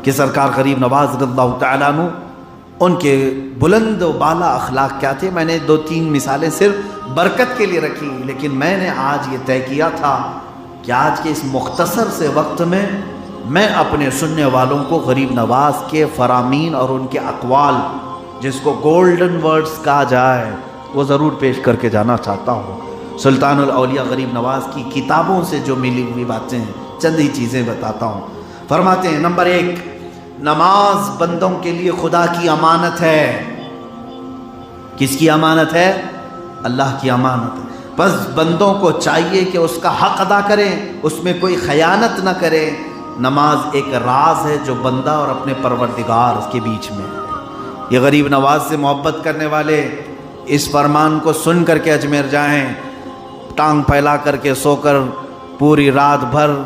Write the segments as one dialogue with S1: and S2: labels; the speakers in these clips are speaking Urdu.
S1: کہ سرکار غریب نواز رضی اللہ تعالیٰ عنہ ان کے بلند و بالا اخلاق کیا تھے. میں نے 2-3 مثالیں صرف برکت کے لیے رکھی، لیکن میں نے آج یہ طے کیا تھا کہ آج کے اس مختصر سے وقت میں اپنے سننے والوں کو غریب نواز کے فرامین اور ان کے اقوال، جس کو گولڈن ورڈز کہا جائے، وہ ضرور پیش کر کے جانا چاہتا ہوں. سلطان الاولیاء غریب نواز کی کتابوں سے جو ملی ہوئی باتیں ہیں، چند ہی چیزیں بتاتا ہوں. فرماتے ہیں نمبر 1، نماز بندوں کے لیے خدا کی امانت ہے. کس کی امانت ہے؟ اللہ کی امانت ہے. بس بندوں کو چاہیے کہ اس کا حق ادا کریں، اس میں کوئی خیانت نہ کریں. نماز ایک راز ہے جو بندہ اور اپنے پروردگار کے بیچ میں ہے. یہ غریب نواز سے محبت کرنے والے اس فرمان کو سن کر کے اجمیر جائیں، ٹانگ پھیلا کر کے سو کر پوری رات بھر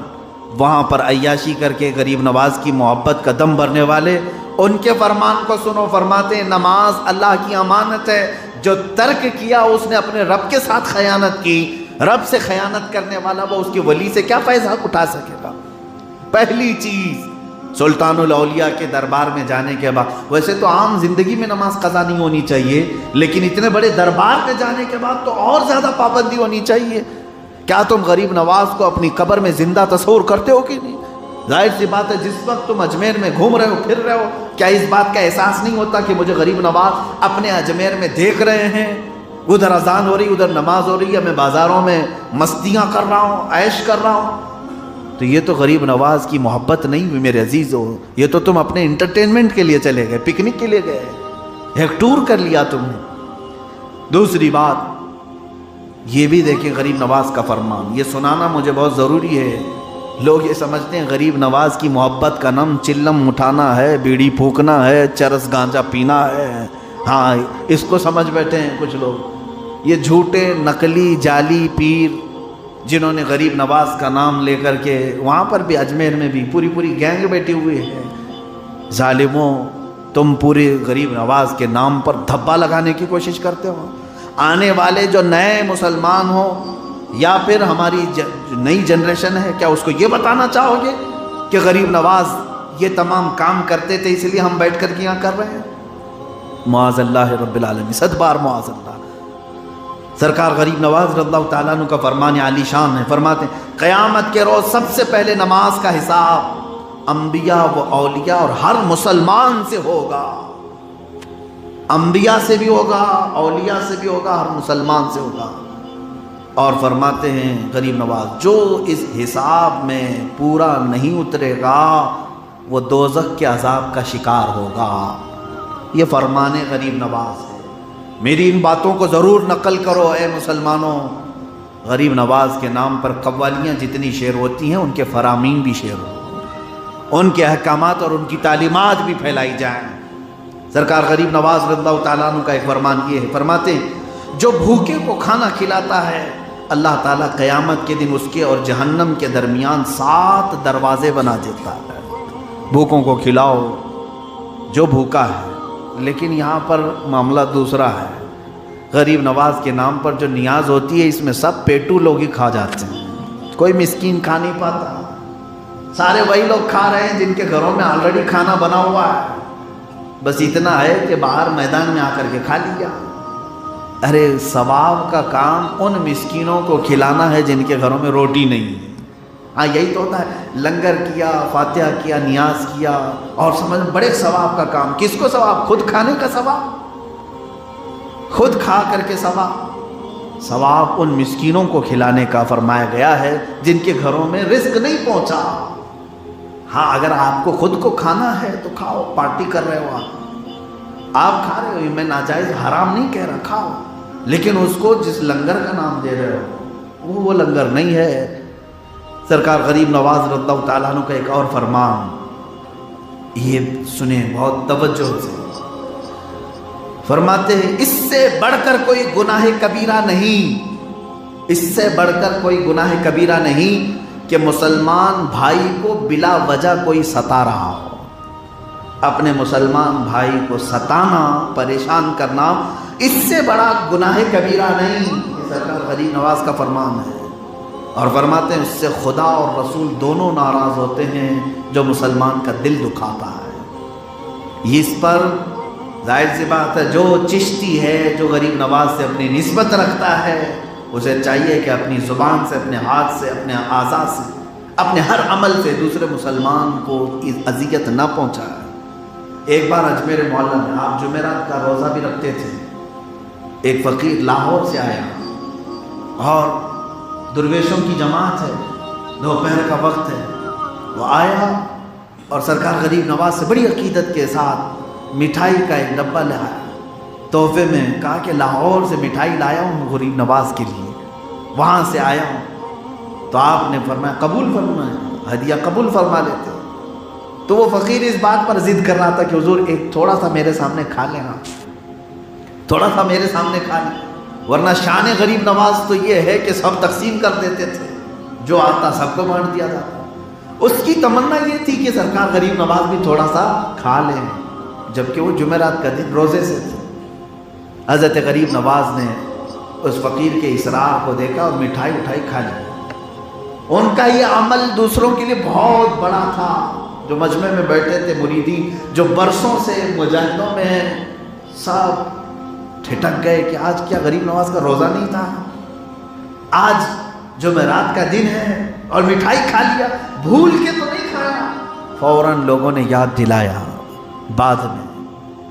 S1: وہاں پر عیاشی کر کے غریب نواز کی محبت کا دم بھرنے والے ان کے فرمان کو سنو. فرماتے ہیں نماز اللہ کی امانت ہے. جو ترک کیا اس نے اپنے رب کے ساتھ خیانت کی. رب سے خیانت کرنے والا وہ اس کے ولی سے کیا فیض حق اٹھا سکے گا؟ پہلی چیز سلطان الاولیاء کے دربار میں جانے کے بعد، ویسے تو عام زندگی میں نماز قضا نہیں ہونی چاہیے، لیکن اتنے بڑے دربار میں جانے کے بعد تو اور زیادہ پابندی ہونی چاہیے. کیا تم غریب نواز کو اپنی قبر میں زندہ تصور کرتے ہو کہ نہیں؟ ظاہر سی بات ہے، جس وقت تم اجمیر میں گھوم رہے ہو، پھر رہے ہو، کیا اس بات کا احساس نہیں ہوتا کہ مجھے غریب نواز اپنے اجمیر میں دیکھ رہے ہیں؟ ادھر اذان ہو رہی، ادھر نماز ہو رہی ہے، میں بازاروں میں مستیاں کر رہا ہوں، عیش کر رہا ہوں. تو یہ تو غریب نواز کی محبت نہیں ہوئی میرے عزیزو. یہ تو تم اپنے انٹرٹینمنٹ کے لیے چلے گئے، پکنک کے لیے گئے، ایک ٹور کر لیا تم نے. دوسری بات یہ بھی دیکھیں غریب نواز کا فرمان، یہ سنانا مجھے بہت ضروری ہے. لوگ یہ سمجھتے ہیں غریب نواز کی محبت کا نام چلم اٹھانا ہے، بیڑی پھونکنا ہے، چرس گانجا پینا ہے. ہاں، اس کو سمجھ بیٹھے ہیں کچھ لوگ. یہ جھوٹے نقلی جعلی پیر جنہوں نے غریب نواز کا نام لے کر کے، وہاں پر بھی اجمیر میں بھی پوری گینگ بیٹھی ہوئی ہے. ظالموں، تم پورے غریب نواز کے نام پر دھبا لگانے کی کوشش کرتے ہو. آنے والے جو نئے مسلمان ہوں یا پھر ہماری نئی جنریشن ہے، کیا اس کو یہ بتانا چاہو گے کہ غریب نواز یہ تمام کام کرتے تھے اس لیے ہم بیٹھ کر کے یہاں کر رہے ہیں؟ معاذ اللہ رب العالمین، 100 بار معاذ اللہ. سرکار غریب نواز رضی اللہ تعالیٰ عنہ کا فرمان عالی شان ہے. فرماتے ہیں قیامت کے روز سب سے پہلے نماز کا حساب انبیاء و اولیاء اور ہر مسلمان سے ہوگا. انبیاء سے بھی ہوگا، اولیاء سے بھی ہوگا، ہر مسلمان سے ہوگا. اور فرماتے ہیں غریب نواز جو اس حساب میں پورا نہیں اترے گا وہ دوزخ کے عذاب کا شکار ہوگا. یہ فرمان غریب نواز ہے. میری ان باتوں کو ضرور نقل کرو اے مسلمانوں. غریب نواز کے نام پر قوالیاں جتنی شعر ہوتی ہیں ان کے فرامین بھی شعر ہو، ان کے احکامات اور ان کی تعلیمات بھی پھیلائی جائیں. سرکار غریب نواز رضی اللہ تعالیٰ عنہ کا ایک فرمان یہ ہے، فرماتے ہیں جو بھوکے کو کھانا کھلاتا ہے اللہ تعالیٰ قیامت کے دن اس کے اور جہنم کے درمیان 7 دروازے بنا دیتا ہے. بھوکوں کو کھلاؤ جو بھوکا ہے. لیکن یہاں پر معاملہ دوسرا ہے. غریب نواز کے نام پر جو نیاز ہوتی ہے اس میں سب پیٹو لوگ ہی کھا جاتے ہیں، کوئی مسکین کھا نہیں پاتا. سارے وہی لوگ کھا رہے ہیں جن کے گھروں میں آلریڈی کھانا بنا ہوا ہے، بس اتنا ہے کہ باہر میدان میں آ کر کے کھا لیا. ارے ثواب کا کام ان مسکینوں کو کھلانا ہے جن کے گھروں میں روٹی نہیں ہے. ہاں یہی تو ہوتا ہے، لنگر کیا، فاتحہ کیا، نیاز کیا، اور سمجھ بڑے ثواب کا کام. کس کو ثواب؟ خود کھانے کا ثواب، خود کھا کر کے ثواب. ثواب ان مسکینوں کو کھلانے کا فرمایا گیا ہے جن کے گھروں میں رزق نہیں پہنچا. ہاں اگر آپ کو خود کو کھانا ہے تو کھاؤ، پارٹی کر رہے ہو آپ کھا رہے ہو، میں ناجائز حرام نہیں کہہ رہا، کھاؤ. لیکن اس کو جس لنگر کا نام دے رہے ہو وہ لنگر نہیں ہے. سرکار غریب نواز رضی اللہ تعالیٰ عنہ کا ایک اور فرمان یہ سنیں بہت توجہ سے. فرماتے ہیں اس سے بڑھ کر کوئی گناہ کبیرہ نہیں، اس سے بڑھ کر کوئی گناہ کبیرہ نہیں کہ مسلمان بھائی کو بلا وجہ کوئی ستا رہا ہو. اپنے مسلمان بھائی کو ستانا، پریشان کرنا، اس سے بڑا گناہ کبیرہ نہیں. یہ سرکار غریب نواز کا فرمان ہے. اور فرماتے ہیں اس سے خدا اور رسول دونوں ناراض ہوتے ہیں جو مسلمان کا دل دکھاتا ہے۔ اس پر ظاہر سی بات ہے جو چشتی ہے، جو غریب نواز سے اپنی نسبت رکھتا ہے، اسے چاہیے کہ اپنی زبان سے، اپنے ہاتھ سے، اپنے اعضاء سے، اپنے ہر عمل سے دوسرے مسلمان کو اذیت نہ پہنچائے۔ ایک بار اجمیر معلیٰ میں آپ جمعرات کا روزہ بھی رکھتے تھے، ایک فقیر لاہور سے آیا اور درویشوں کی جماعت ہے، دوپہر کا وقت ہے، وہ آیا اور سرکار غریب نواز سے بڑی عقیدت کے ساتھ مٹھائی کا ایک ڈبہ لے آیا تحفے میں، کہا کہ لاہور سے مٹھائی لایا ہوں غریب نواز کے لیے، وہاں سے آیا ہوں۔ تو آپ نے فرمایا قبول فرمائے، ہدیہ قبول فرما لیتے۔ تو وہ فقیر اس بات پر ضد کر رہا تھا کہ حضور ایک تھوڑا سا میرے سامنے کھا لینا، تھوڑا سا میرے سامنے کھا لیں، ورنہ شان غریب نواز تو یہ ہے کہ سب تقسیم کر دیتے تھے، جو آتا سب کو بانٹ دیا جاتا۔ اس کی تمنا یہ تھی کہ سرکار غریب نواز بھی تھوڑا سا کھا لیں، جبکہ وہ جمعرات کا دن روزے سے تھے۔ حضرت غریب نواز نے اس فقیر کے اصرار کو دیکھا اور مٹھائی اٹھائی کھا لی۔ ان کا یہ عمل دوسروں کے لیے بہت بڑا تھا، جو مجمع میں بیٹھے تھے مریدی، جو برسوں سے مجاہدوں میں، سب ٹھٹک گئے کہ آج کیا غریب نواز کا روزہ نہیں تھا، آج جمعرات کا دن ہے اور مٹھائی کھا لیا، بھول کے تو نہیں کھایا۔ فوراً لوگوں نے یاد دلایا بعد میں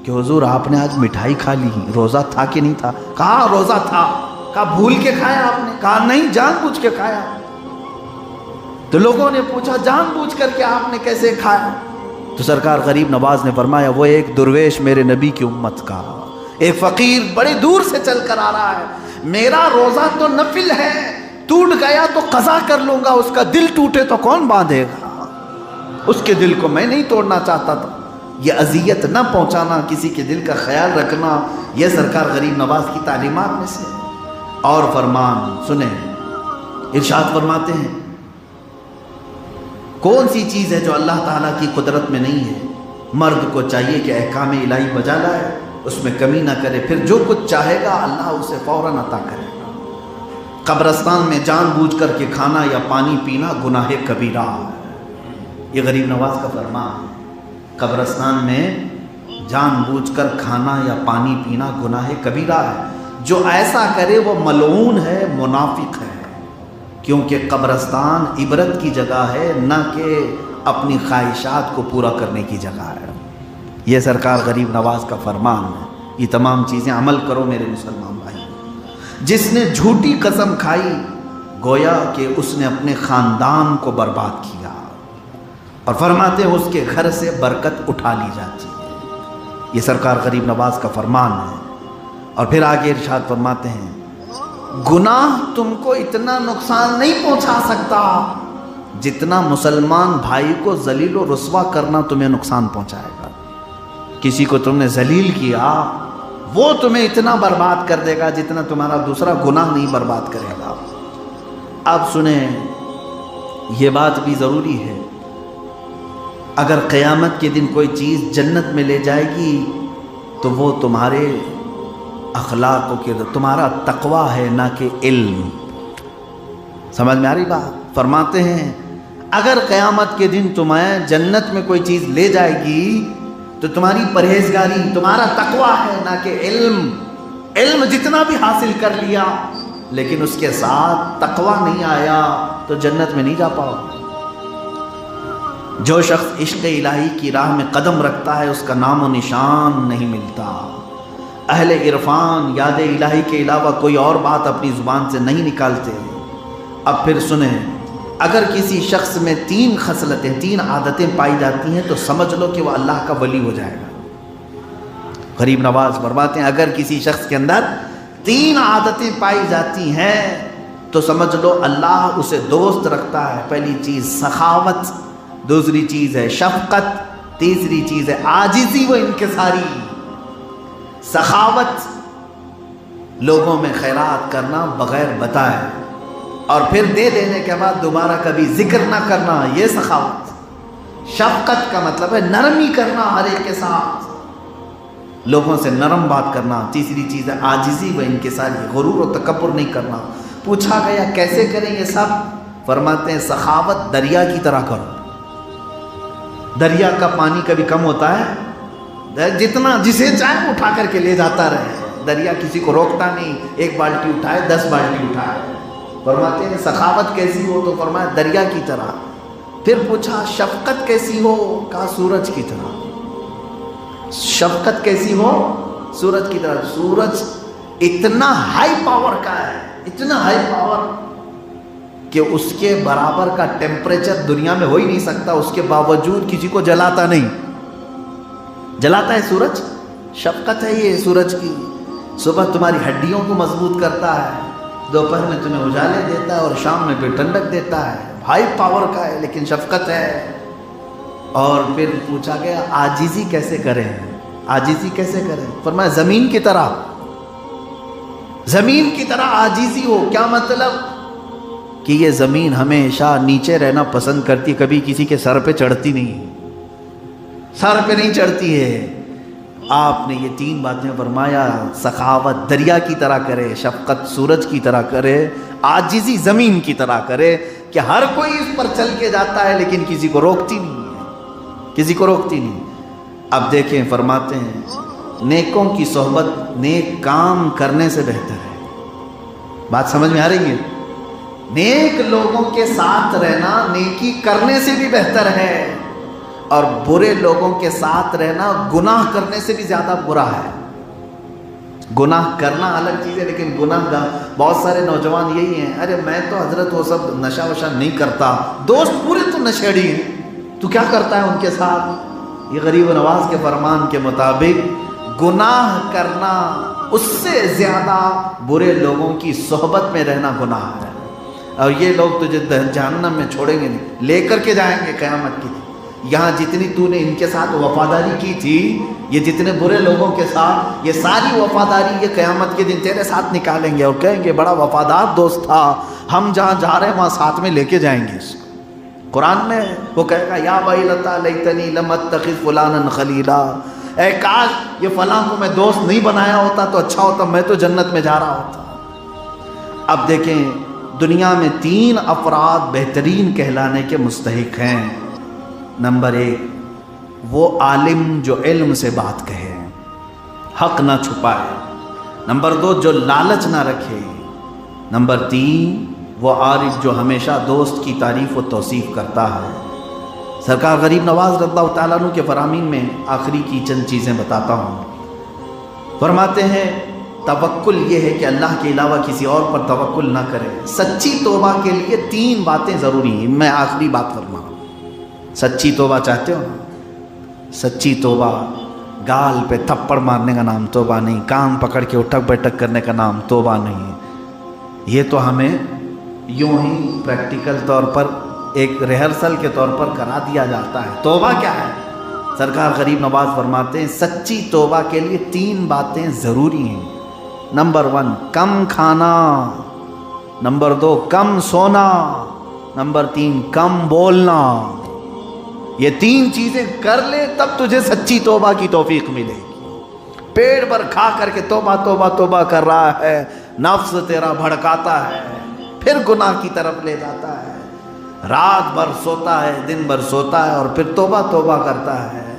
S1: کہ حضور آپ نے آج مٹھائی کھا لی، روزہ تھا کہ نہیں تھا؟ کہا روزہ تھا۔ کہا بھول کے کھایا آپ نے؟ کہا نہیں، جان بوجھ کے کھایا۔ تو لوگوں نے پوچھا جان بوجھ کر کے آپ نے کیسے کھایا؟ تو سرکار غریب نواز نے فرمایا وہ ایک درویش میرے نبی کی امت کا، ایک فقیر بڑے دور سے چل کر آ رہا ہے، میرا روزہ تو نفل ہے، ٹوٹ گیا تو قضا کر لوں گا، اس کا دل ٹوٹے تو کون باندھے گا؟ اس کے دل کو میں نہیں توڑنا چاہتا تھا۔ یہ اذیت نہ پہنچانا، کسی کے دل کا خیال رکھنا، یہ سرکار غریب نواز کی تعلیمات میں سے۔ اور فرمان سنیں، ارشاد فرماتے ہیں کون سی چیز ہے جو اللہ تعالیٰ کی قدرت میں نہیں ہے؟ مرد کو چاہیے کہ احکام الہی بجا لائے، اس میں کمی نہ کرے، پھر جو کچھ چاہے گا اللہ اسے فوراً عطا کرے گا۔ قبرستان میں جان بوجھ کر کے کھانا یا پانی پینا گناہ کبیرہ ہے، یہ غریب نواز کا فرمان ہے۔ قبرستان میں جان بوجھ کر کھانا یا پانی پینا گناہ کبیرہ ہے، جو ایسا کرے وہ ملعون ہے، منافق ہے، کیونکہ قبرستان عبرت کی جگہ ہے، نہ کہ اپنی خواہشات کو پورا کرنے کی جگہ ہے۔ یہ سرکار غریب نواز کا فرمان ہے۔ یہ تمام چیزیں عمل کرو میرے مسلمان بھائی۔ جس نے جھوٹی قسم کھائی گویا کہ اس نے اپنے خاندان کو برباد کیا، اور فرماتے ہیں اس کے گھر سے برکت اٹھا لی جاتی ہے۔ یہ سرکار غریب نواز کا فرمان ہے۔ اور پھر آگے ارشاد فرماتے ہیں گناہ تم کو اتنا نقصان نہیں پہنچا سکتا جتنا مسلمان بھائی کو ذلیل و رسوا کرنا تمہیں نقصان پہنچائے گا۔ کسی کو تم نے ذلیل کیا وہ تمہیں اتنا برباد کر دے گا جتنا تمہارا دوسرا گناہ نہیں برباد کرے گا۔ اب سنیں، یہ بات بھی ضروری ہے، اگر قیامت کے دن کوئی چیز جنت میں لے جائے گی تو وہ تمہارے اخلاق کے، تمہارا تقوی ہے، نہ کہ علم۔ سمجھ میں آ رہی بات؟ فرماتے ہیں اگر قیامت کے دن تمہیں جنت میں کوئی چیز لے جائے گی تو تمہاری پرہیزگاری، تمہارا تقوی ہے، نہ کہ علم۔ علم جتنا بھی حاصل کر لیا لیکن اس کے ساتھ تقوی نہیں آیا تو جنت میں نہیں جا پاؤ۔ جو شخص عشق الہی کی راہ میں قدم رکھتا ہے اس کا نام و نشان نہیں ملتا۔ اہل عرفان یاد الہی کے علاوہ کوئی اور بات اپنی زبان سے نہیں نکالتے۔ اب پھر سنیں، اگر کسی شخص میں 3 خصلتیں، 3 عادتیں پائی جاتی ہیں تو سمجھ لو کہ وہ اللہ کا ولی ہو جائے گا۔ غریب نواز فرماتے ہیں اگر کسی شخص کے اندر 3 عادتیں پائی جاتی ہیں تو سمجھ لو اللہ اسے دوست رکھتا ہے۔ پہلی چیز سخاوت، دوسری چیز ہے شفقت، تیسری چیز ہے عاجزی و انکساری۔ سخاوت، لوگوں میں خیرات کرنا بغیر بتائے اور پھر دے دینے کے بعد دوبارہ کبھی ذکر نہ کرنا، یہ سخاوت۔ شفقت کا مطلب ہے نرمی کرنا ہر ایک کے ساتھ، لوگوں سے نرم بات کرنا۔ تیسری چیز ہے عاجزی و انکساری، غرور و تکبر نہیں کرنا، پوچھا گیا کیسے کریں یہ سب؟ فرماتے ہیں سخاوت دریا کی طرح کرو. دریا کا پانی کبھی کم ہوتا ہے؟ جتنا جسے چاہے اٹھا کر کے لے جاتا رہے. دریا کسی کو روکتا نہیں، 1 بالٹی اٹھائے 10 بالٹی اٹھائے. فرماتے ہیں سخاوت کیسی ہو؟ تو فرمایا دریا کی طرح. پھر پوچھا شفقت کیسی ہو؟ کہا سورج کی طرح. شفقت کیسی ہو؟ سورج کی طرح. سورج اتنا ہائی پاور کا ہے، اتنا ہائی پاور کہ اس کے برابر کا ٹیمپریچر دنیا میں ہو ہی نہیں سکتا. اس کے باوجود کسی کو جلاتا نہیں. جلاتا ہے سورج. شفقت ہے یہ سورج کی. صبح تمہاری ہڈیوں کو مضبوط کرتا ہے، دوپہر میں تمہیں اجالے دیتا ہے اور شام میں پھر ٹھنڈک دیتا ہے. ہائی پاور کا ہے لیکن شفقت ہے. اور پھر پوچھا گیا عاجزی کیسے کریں؟ عاجزی کیسے کریں؟ فرمایا زمین کی طرح. زمین کی طرح عاجزی ہو. کیا مطلب؟ کہ یہ زمین ہمیشہ نیچے رہنا پسند کرتی، کبھی کسی کے سر پہ چڑھتی نہیں، سر پہ نہیں چڑھتی ہے. آپ نے یہ 3 باتیں فرمایا. سخاوت دریا کی طرح کرے، شفقت سورج کی طرح کرے، عاجزی زمین کی طرح کرے کہ ہر کوئی اس پر چل کے جاتا ہے لیکن کسی کو روکتی نہیں ہے، کسی کو روکتی نہیں. اب دیکھیں فرماتے ہیں نیکوں کی صحبت نیک کام کرنے سے بہتر ہے. بات سمجھ میں آ رہی ہے؟ نیک لوگوں کے ساتھ رہنا نیکی کرنے سے بھی بہتر ہے، اور برے لوگوں کے ساتھ رہنا گناہ کرنے سے بھی زیادہ برا ہے. گناہ کرنا الگ چیز ہے لیکن گناہ بہت سارے نوجوان یہی ہیں، ارے میں تو حضرت وہ سب نشہ وشہ نہیں کرتا، دوست پورے تو نشیڑی ہیں، تو کیا کرتا ہے ان کے ساتھ؟ یہ غریب نواز کے فرمان کے مطابق گناہ کرنا اس سے زیادہ برے لوگوں کی صحبت میں رہنا گناہ ہے. اور یہ لوگ تجھے جہنم میں چھوڑیں گے نہیں، لے کر کے جائیں گے قیامت کی. یہاں جتنی تو نے ان کے ساتھ وفاداری کی تھی، یہ جتنے برے لوگوں کے ساتھ، یہ ساری وفاداری یہ قیامت کے دن تیرے ساتھ نکالیں گے اور کہیں گے بڑا وفادار دوست تھا، ہم جہاں جا رہے ہیں وہاں ساتھ میں لے کے جائیں گے اس کو. قرآن میں وہ کہے گا یا ویلتا لیتنی لم اتخذ فلانا خلیلا، اے کاش یہ فلاں کو میں دوست نہیں بنایا ہوتا تو اچھا ہوتا، میں تو جنت میں جا رہا ہوتا. اب دیکھیں دنیا میں 3 افراد بہترین کہلانے کے مستحق ہیں. نمبر 1 وہ عالم جو علم سے بات کہے، حق نہ چھپائے. نمبر 2 جو لالچ نہ رکھے. نمبر 3 وہ عارف جو ہمیشہ دوست کی تعریف و توصیف کرتا ہے. سرکار غریب نواز رضی اللہ تعالیٰ عنہ کے فرامین میں آخری کی چند چیزیں بتاتا ہوں. فرماتے ہیں توکل یہ ہے کہ اللہ کے علاوہ کسی اور پر توکل نہ کرے. سچی توبہ کے لیے 3 باتیں ضروری ہیں. میں آخری بات فرماؤں. سچی توبہ چاہتے ہو نا؟ سچی توبہ گال پہ تھپڑ مارنے کا نام توبہ نہیں، کان پکڑ کے اٹھک بیٹھک کرنے کا نام توبہ نہیں. یہ تو ہمیں یوں ہی پریکٹیکل طور پر ایک ریہرسل کے طور پر کرا دیا جاتا ہے. توبہ کیا ہے؟ سرکار غریب نواز فرماتے ہیں سچی توبہ کے لیے 3 باتیں ضروری ہیں. نمبر 1 کم کھانا، نمبر 2 کم سونا، نمبر 3 کم بولنا. یہ 3 چیزیں کر لے تب تجھے سچی توبہ کی توفیق ملے گی. پیٹ پر کھا کر کے توبہ توبہ توبہ کر رہا ہے، نفس تیرا بھڑکاتا ہے، پھر گناہ کی طرف لے جاتا ہے. رات بھر سوتا ہے، دن بھر سوتا ہے اور پھر توبہ توبہ کرتا ہے،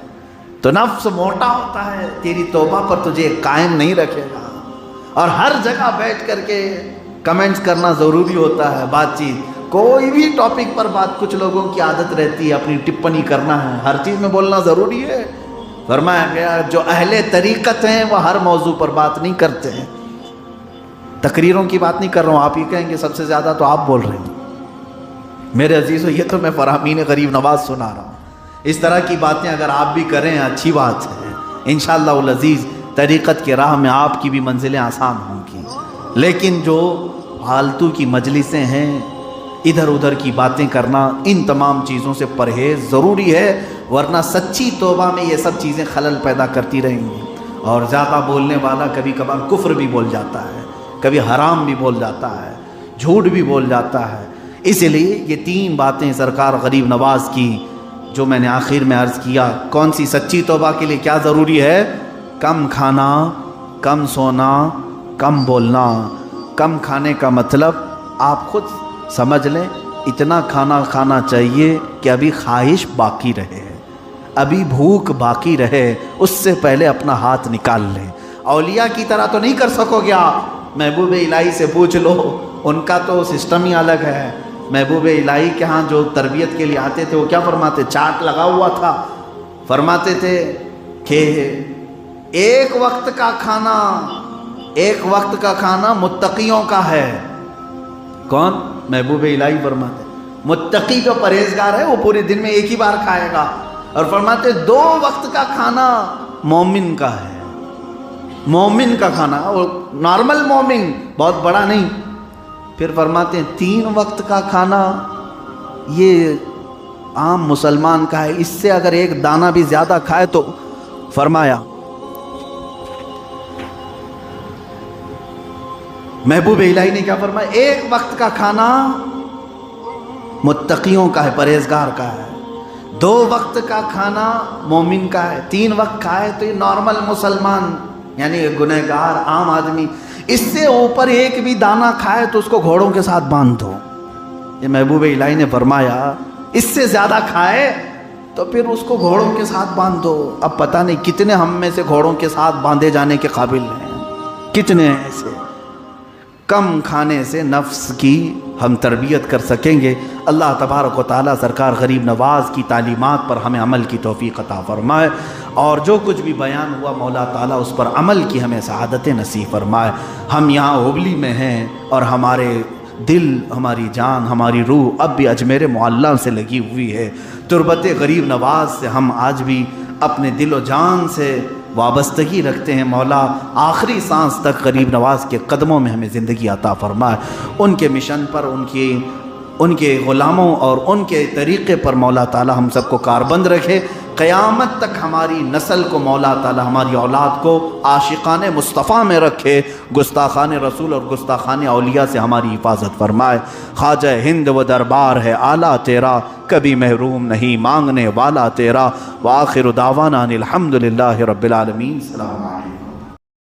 S1: تو نفس موٹا ہوتا ہے، تیری توبہ پر تجھے قائم نہیں رکھے گا. اور ہر جگہ بیٹھ کر کے کمنٹس کرنا ضروری ہوتا ہے. بات چیت کوئی بھی ٹاپک پر بات، کچھ لوگوں کی عادت رہتی ہے اپنی ٹپنی کرنا ہے، ہر چیز میں بولنا ضروری ہے. فرمایا گیا جو اہل طریقت ہیں وہ ہر موضوع پر بات نہیں کرتے ہیں. تقریروں کی بات نہیں کر رہا ہوں، آپ ہی کہیں گے سب سے زیادہ تو آپ بول رہے ہیں. میرے عزیزو یہ تو میں فرامین غریب نواز سنا رہا ہوں. اس طرح کی باتیں اگر آپ بھی کریں اچھی بات ہے. انشاءاللہ العزیز طریقت کے راہ میں آپ کی بھی منزلیں آسان ہوں گی. لیکن جو فالتو کی مجلسیں ہیں، ادھر ادھر کی باتیں کرنا، ان تمام چیزوں سے پرہیز ضروری ہے، ورنہ سچی توبہ میں یہ سب چیزیں خلل پیدا کرتی رہیں گی. اور زیادہ بولنے والا کبھی کبھار کفر بھی بول جاتا ہے، کبھی حرام بھی بول جاتا ہے، جھوٹ بھی بول جاتا ہے. اس لیے یہ 3 باتیں سرکار غریب نواز کی جو میں نے آخر میں عرض کیا. کون سی؟ سچی توبہ کے لیے کیا ضروری ہے؟ کم کھانا، کم سونا، کم بولنا. کم کھانے کا مطلب آپ خود سمجھ لیں اتنا کھانا کھانا چاہیے کہ ابھی خواہش باقی رہے، ابھی بھوک باقی رہے، اس سے پہلے اپنا ہاتھ نکال لیں۔ اولیاء کی طرح تو نہیں کر سکو گے آپ، محبوب الہی سے پوچھ لو، ان کا تو سسٹم ہی الگ ہے۔ محبوب الہی کے ہاں جو تربیت کے لیے آتے تھے وہ کیا فرماتے، چارٹ لگا ہوا تھا، فرماتے تھے کہ ایک وقت کا کھانا متقیوں کا ہے۔ کون؟ محبوب الہی فرماتے متقی جو پرہیزگار ہے وہ پورے دن میں ایک ہی بار کھائے گا، اور فرماتے 2 وقت کا کھانا مومن کا ہے، مومن کا کھانا، وہ نارمل مومن، بہت بڑا نہیں۔ پھر فرماتے ہیں 3 وقت کا کھانا یہ عام مسلمان کا ہے، اس سے اگر ایک دانہ بھی زیادہ کھائے تو فرمایا محبوب الہی نے کیا فرمایا، 1 وقت کا کھانا متقیوں کا ہے، پرہیزگار کا ہے، 2 وقت کا کھانا مومن کا ہے، 3 وقت کھائے تو یہ نارمل مسلمان یعنی گنہگار عام آدمی، اس سے اوپر ایک بھی دانہ کھائے تو اس کو گھوڑوں کے ساتھ باندھ دو۔ یہ محبوب الہی نے فرمایا اس سے زیادہ کھائے تو پھر اس کو گھوڑوں کے ساتھ باندھ دو۔ اب پتہ نہیں کتنے ہم میں سے گھوڑوں کے ساتھ باندھے جانے کے قابل ہیں، کتنے ہیں ایسے۔ کم کھانے سے نفس کی ہم تربیت کر سکیں گے۔ اللہ تبارک و تعالیٰ سرکار غریب نواز کی تعلیمات پر ہمیں عمل کی توفیق عطا فرمائے، اور جو کچھ بھی بیان ہوا مولا تعالیٰ اس پر عمل کی ہمیں سعادت نصیب فرمائے۔ ہم یہاں ہوبلی میں ہیں اور ہمارے دل، ہماری جان، ہماری روح اب بھی اجمیر معلیٰ سے لگی ہوئی ہے۔ تربت غریب نواز سے ہم آج بھی اپنے دل و جان سے وابستگی رکھتے ہیں۔ مولا آخری سانس تک غریب نواز کے قدموں میں ہمیں زندگی عطا فرمائے، ان کے مشن پر، ان کے غلاموں اور ان کے طریقے پر مولا تعالی ہم سب کو کاربند رکھے۔ قیامت تک ہماری نسل کو مولا تعالی، ہماری اولاد کو عاشقان مصطفیٰ میں رکھے، گستاخان رسول اور گستاخان اولیاء سے ہماری حفاظت فرمائے۔ خواجہ ہند و دربار ہے اعلیٰ تیرا، کبھی محروم نہیں مانگنے والا تیرا۔ وآخر دعوانا الحمدللہ رب العالمین۔ السلام علیکم۔